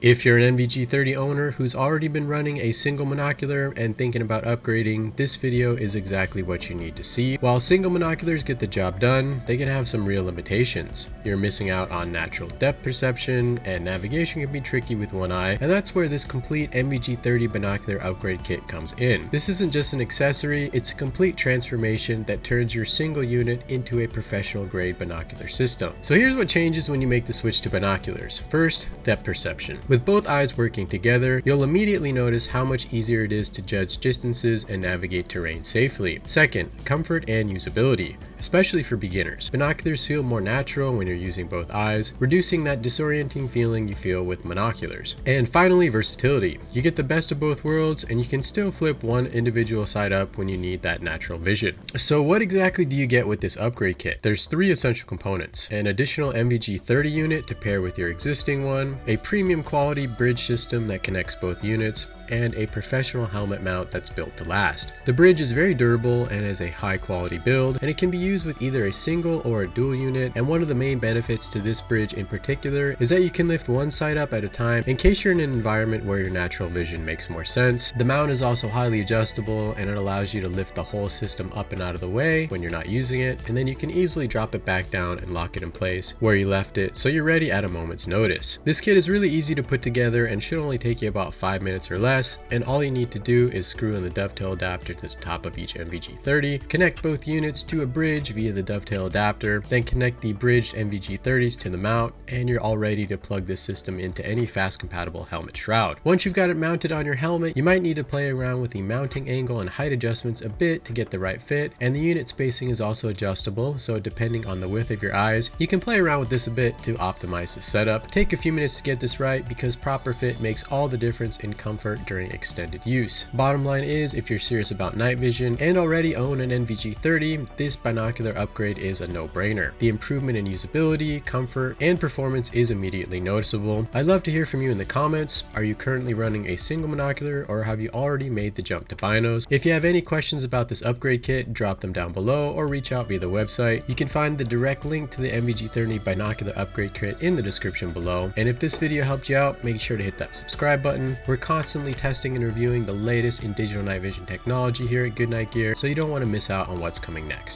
If you're an NVG30 owner who's already been running a single monocular and thinking about upgrading, this video is exactly what you need to see. While single monoculars get the job done, they can have some real limitations. You're missing out on natural depth perception, and navigation can be tricky with one eye, and that's where this complete NVG30 binocular upgrade kit comes in. This isn't just an accessory, it's a complete transformation that turns your single unit into a professional grade binocular system. So here's what changes when you make the switch to binoculars. First, depth perception. With both eyes working together, you'll immediately notice how much easier it is to judge distances and navigate terrain safely. Second, comfort and usability, especially for beginners. Binoculars feel more natural when you're using both eyes, reducing that disorienting feeling you feel with monoculars. And finally, versatility. You get the best of both worlds, and you can still flip one individual side up when you need that natural vision. So what exactly do you get with this upgrade kit? There's three essential components: an additional NVG30 unit to pair with your existing one, a premium quality bridge system that connects both units, and a professional helmet mount that's built to last. The bridge is very durable and is a high quality build, and it can be used with either a single or a dual unit, and one of the main benefits to this bridge in particular is that you can lift one side up at a time in case you're in an environment where your natural vision makes more sense. The mount is also highly adjustable, and it allows you to lift the whole system up and out of the way when you're not using it, and then you can easily drop it back down and lock it in place where you left it so you're ready at a moment's notice. This kit is really easy to put together and should only take you about 5 minutes or less, and all you need to do is screw in the dovetail adapter to the top of each NVG30, connect both units to a bridge via the dovetail adapter, then connect the bridged NVG30s to the mount, and you're all ready to plug this system into any fast compatible helmet shroud. Once you've got it mounted on your helmet, you might need to play around with the mounting angle and height adjustments a bit to get the right fit, and the unit spacing is also adjustable, so depending on the width of your eyes, you can play around with this a bit to optimize the setup. Take a few minutes to get this right, because proper fit makes all the difference in comfort during extended use. Bottom line is, if you're serious about night vision and already own an NVG30, this binocular upgrade is a no-brainer. The improvement in usability, comfort, and performance is immediately noticeable. I'd love to hear from you in the comments. Are you currently running a single monocular, or have you already made the jump to binos? If you have any questions about this upgrade kit, drop them down below or reach out via the website. You can find the direct link to the NVG30 binocular upgrade kit in the description below. And if this video helped you out, make sure to hit that subscribe button. We're constantly testing and reviewing the latest in digital night vision technology here at Goodnight Gear, so you don't want to miss out on what's coming next.